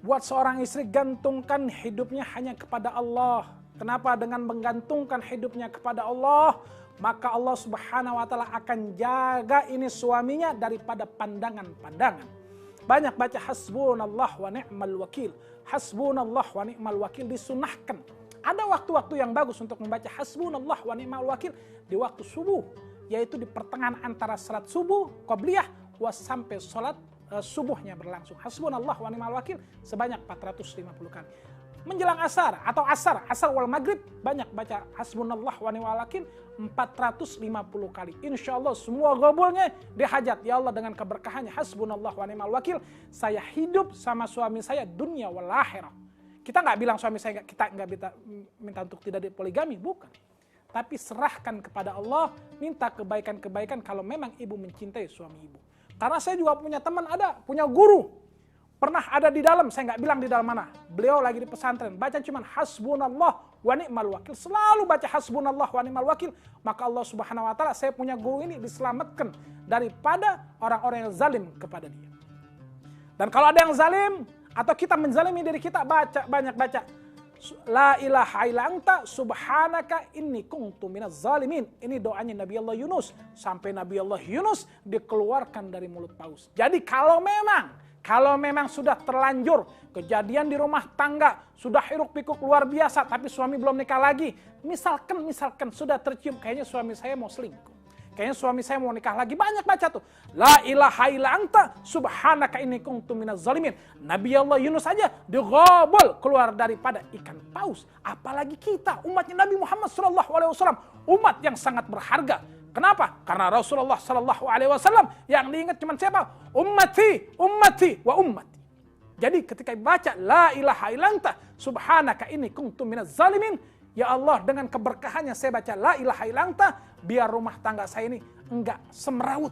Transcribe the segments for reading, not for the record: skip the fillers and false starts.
Buat seorang istri, gantungkan hidupnya hanya kepada Allah. Kenapa? Dengan menggantungkan hidupnya kepada Allah, maka Allah Subhanahu wa Ta'ala akan jaga ini suaminya daripada pandangan-pandangan. Banyak baca hasbunallah wa ni'mal wakil. Hasbunallah wa ni'mal wakil disunahkan. Ada waktu-waktu yang bagus untuk membaca hasbunallah wa ni'mal wakil di waktu subuh, yaitu di pertengahan antara salat subuh qabliyah sampai salat subuhnya berlangsung. Hasbunallah wa ni'mal wakil sebanyak 450 kali. Menjelang asar atau asar wal maghrib banyak baca hasbunallah wa ni'mal wakil 450 kali. Insya Allah semua gabulnya dihajat. Ya Allah, dengan keberkahannya hasbunallah wa ni'mal wakil, saya hidup sama suami saya dunia wal akhirah. Kita nggak bilang suami saya kita nggak minta untuk tidak dipoligami, bukan. Tapi serahkan kepada Allah, minta kebaikan-kebaikan kalau memang ibu mencintai suami ibu. Karena saya juga punya teman, punya guru. Pernah ada di dalam, saya nggak bilang di dalam mana. Beliau lagi di pesantren, baca cuman hasbunallah wa ni'mal wakil. Selalu baca hasbunallah wa ni'mal wakil. Maka Allah Subhanahu wa Ta'ala, saya punya guru ini diselamatkan daripada orang-orang yang zalim kepada dia. Dan kalau ada yang zalim, atau kita menzalimi diri kita, banyak baca. La ilaha illa anta subhanaka inni kuntu minaz zalimin. Ini doanya Nabi Allah Yunus. Sampai Nabi Allah Yunus dikeluarkan dari mulut paus. Jadi kalau memang sudah terlanjur kejadian di rumah tangga, sudah hiruk pikuk luar biasa, tapi suami belum nikah lagi. Misalkan sudah tercium, kayaknya suami saya mau selingkuh. Kayaknya suami saya mau nikah lagi. Banyak baca tuh. La ilaha illa anta subhanaka inni kuntu minaz zalimin. Nabi Allah Yunus saja digobol keluar daripada ikan paus. Apalagi kita umatnya Nabi Muhammad SAW. Umat yang sangat berharga. Kenapa? Karena Rasulullah SAW yang diingat cuma siapa? Ummati, ummati, wa ummati. Jadi ketika baca la ilaha illa anta subhanaka inni kuntu minaz zalimin. Ya Allah, dengan keberkahannya saya baca la ilaha illa anta, biar rumah tangga saya ini enggak semrawut.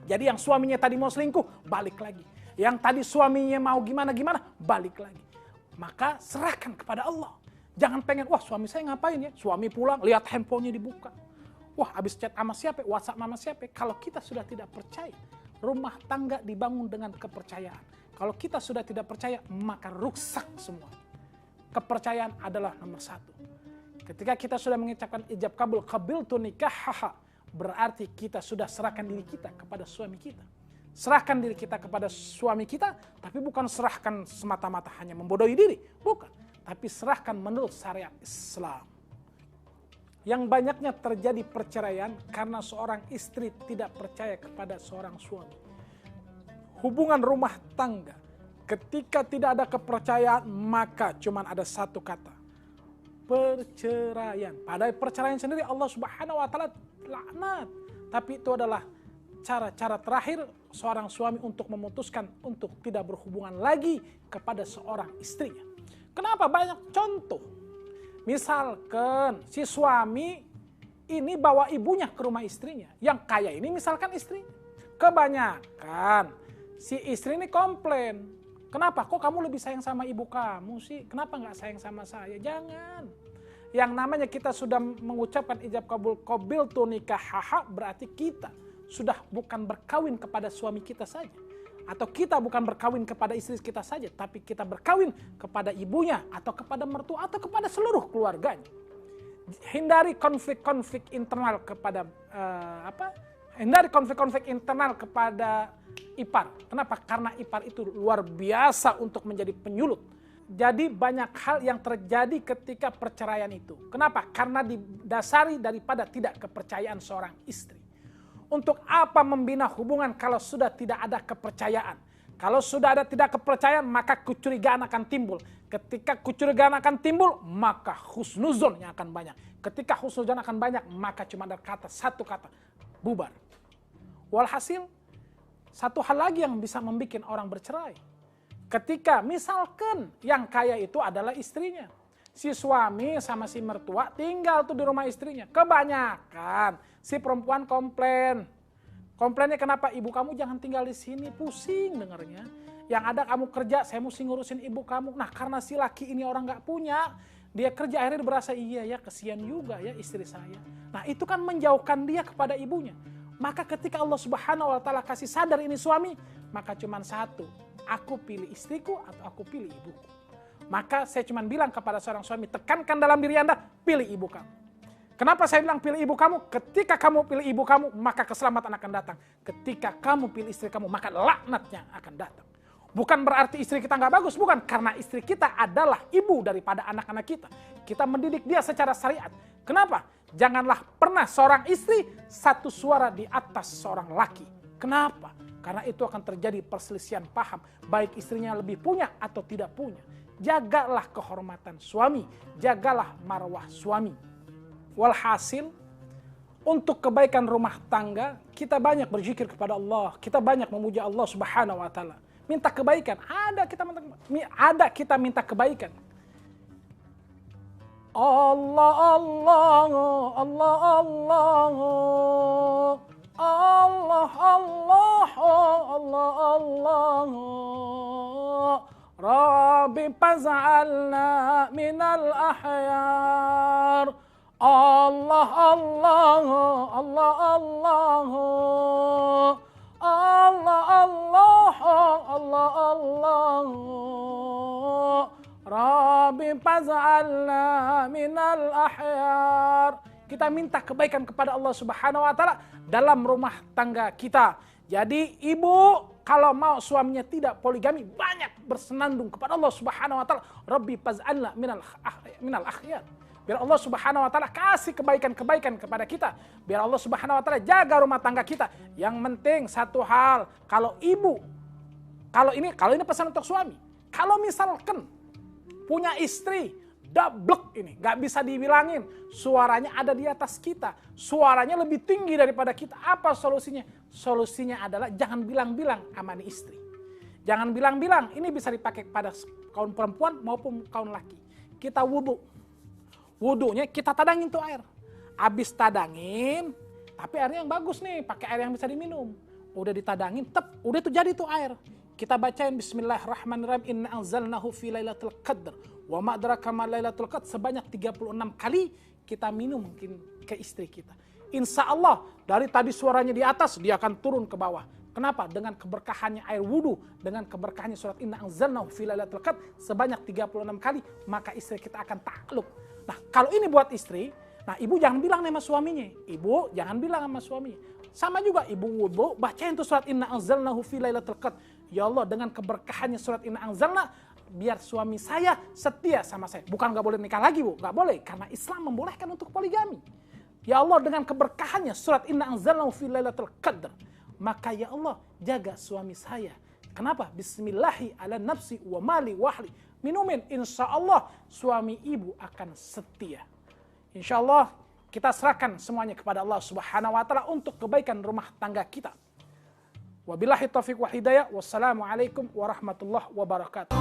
Jadi yang suaminya tadi mau selingkuh, balik lagi. Yang tadi suaminya mau gimana-gimana, balik lagi. Maka serahkan kepada Allah. Jangan pengen, wah suami saya ngapain ya? Suami pulang, lihat handphonenya dibuka. Wah habis chat sama siapa, WhatsApp sama siapa. Kalau kita sudah tidak percaya, rumah tangga dibangun dengan kepercayaan. Kalau kita sudah tidak percaya, maka rusak semua. Kepercayaan adalah nomor satu. Ketika kita sudah mengucapkan ijab kabul, qabiltu nikahaha, berarti kita sudah serahkan diri kita kepada suami kita. Serahkan diri kita kepada suami kita, tapi bukan serahkan semata-mata hanya membodohi diri. Bukan. Tapi serahkan menurut syariat Islam. Yang banyaknya terjadi perceraian karena seorang istri tidak percaya kepada seorang suami. Hubungan rumah tangga, ketika tidak ada kepercayaan, maka cuma ada satu kata. Perceraian. Padahal perceraian sendiri Allah Subhanahu wa Ta'ala laknat. Tapi itu adalah cara-cara terakhir seorang suami untuk memutuskan untuk tidak berhubungan lagi kepada seorang istrinya. Kenapa? Banyak contoh. Misalkan si suami ini bawa ibunya ke rumah istrinya. Yang kaya ini misalkan istrinya. Kebanyakan si istri ini komplain. Kenapa? Kok kamu lebih sayang sama ibu kamu sih? Kenapa nggak sayang sama saya? Jangan. Yang namanya kita sudah mengucapkan ijab kabul qabiltu nikahaha, berarti kita sudah bukan berkawin kepada suami kita saja. Atau kita bukan berkawin kepada istri kita saja, tapi kita berkawin kepada ibunya, atau kepada mertua, atau kepada seluruh keluarganya. Hindari konflik-konflik internal kepada hindari konflik-konflik internal kepada ipar. Kenapa? Karena ipar itu luar biasa untuk menjadi penyulut. Jadi banyak hal yang terjadi ketika perceraian itu. Kenapa? Karena didasari daripada tidak kepercayaan seorang istri. Untuk apa membina hubungan kalau sudah tidak ada kepercayaan? Kalau sudah ada tidak kepercayaan, maka kecurigaan akan timbul. Ketika kecurigaan akan timbul, maka husnuzon yang akan banyak. Ketika husnuzon akan banyak, maka cuma ada satu kata, bubar. Walhasil, satu hal lagi yang bisa membuat orang bercerai. Ketika misalkan yang kaya itu adalah istrinya. Si suami sama si mertua tinggal tuh di rumah istrinya. Kebanyakan si perempuan komplain. Komplainnya kenapa? Ibu kamu jangan tinggal di sini, pusing dengarnya. Yang ada kamu kerja, saya mesti ngurusin ibu kamu. Nah karena si laki ini orang gak punya, dia kerja akhirnya berasa iya ya kesian juga ya istri saya. Nah itu kan menjauhkan dia kepada ibunya. Maka ketika Allah Subhanahu wa Ta'ala kasih sadar ini suami, maka cuman satu. aku pilih istriku atau aku pilih ibuku. Maka saya cuma bilang kepada seorang suami, tekankan dalam diri Anda, pilih ibu kamu. Kenapa saya bilang pilih ibu kamu? Ketika kamu pilih ibu kamu, maka keselamatan akan datang. Ketika kamu pilih istri kamu, maka laknatnya akan datang. Bukan berarti istri kita nggak bagus, bukan. Karena istri kita adalah ibu daripada anak-anak kita. Kita mendidik dia secara syariat. Kenapa? Janganlah pernah seorang istri satu suara di atas seorang laki. Kenapa? Karena itu akan terjadi perselisihan paham. Baik istrinya lebih punya atau tidak punya. Jagalah kehormatan suami. Jagalah marwah suami. Walhasil, untuk kebaikan rumah tangga, kita banyak berzikir kepada Allah. Kita banyak memuja Allah Subhanahu wa Ta'ala. Minta kebaikan. Ada kita minta kebaikan. Allah, Allah, Allah, Allah. Allah, Allah, Allah, Allah. Rabbi faz'alna minal ahyar. Allah, Allah, Allah, Allah. Allah, Allah, Allah, Allah. Rabbi faz'alna minal ahyar. Kita minta kebaikan kepada Allah Subhanahu wa Ta'ala dalam rumah tangga kita. Jadi ibu kalau mau suaminya tidak poligami, banyak bersenandung kepada Allah Subhanahu wa Ta'ala. Rabbi faz'alna minal ahyar. Biar Allah Subhanahu wa Ta'ala kasih kebaikan-kebaikan kepada kita. Biar Allah Subhanahu wa Ta'ala jaga rumah tangga kita. Yang penting satu hal, kalau ini pesan untuk suami. Kalau misalkan punya istri double ini, gak bisa dibilangin, suaranya ada di atas kita, suaranya lebih tinggi daripada kita. Apa solusinya? Solusinya adalah jangan bilang-bilang amani istri. Jangan bilang-bilang, ini bisa dipakai pada kaum perempuan maupun kaum laki. Kita wudunya kita tadangin tuh air. Habis tadangin, tapi airnya yang bagus nih, pakai air yang bisa diminum. Udah ditadangin, udah itu jadi tuh air. Kita bacain bismillahirrahmanirrahim, inna anzalnahu fi lailatul qadr wa ma adraka ma lailatul qadr sebanyak 36 kali kita minum mungkin ke istri kita. Insya Allah dari tadi suaranya di atas dia akan turun ke bawah. Kenapa? Dengan keberkahannya air wudu, dengan keberkahannya surat inna anzalnahu fi lailatul qadr sebanyak 36 kali, maka istri kita akan takluk. Nah, kalau ini buat istri, nah ibu jangan bilang sama suaminya. Ibu jangan bilang sama suaminya. Sama juga ibu wudu, bacain tuh surat inna anzalnahu fi lailatul qadr. Ya Allah, dengan keberkahannya surat inna anzalna, biar suami saya setia sama saya. Bukan gak boleh nikah lagi, Bu. Gak boleh, karena Islam membolehkan untuk poligami. Ya Allah, dengan keberkahannya surat inna anzalnahu fi lailatul qadr, maka ya Allah, jaga suami saya. Kenapa? Bismillahi ala nafsi wa mali wahli. Minumin, insya Allah suami ibu akan setia. Insya Allah kita serahkan semuanya kepada Allah Subhanahu wa Ta'ala untuk kebaikan rumah tangga kita. Wabillahi taufiq wa hidayah. Wassalamualaikum warahmatullahi wabarakatuh.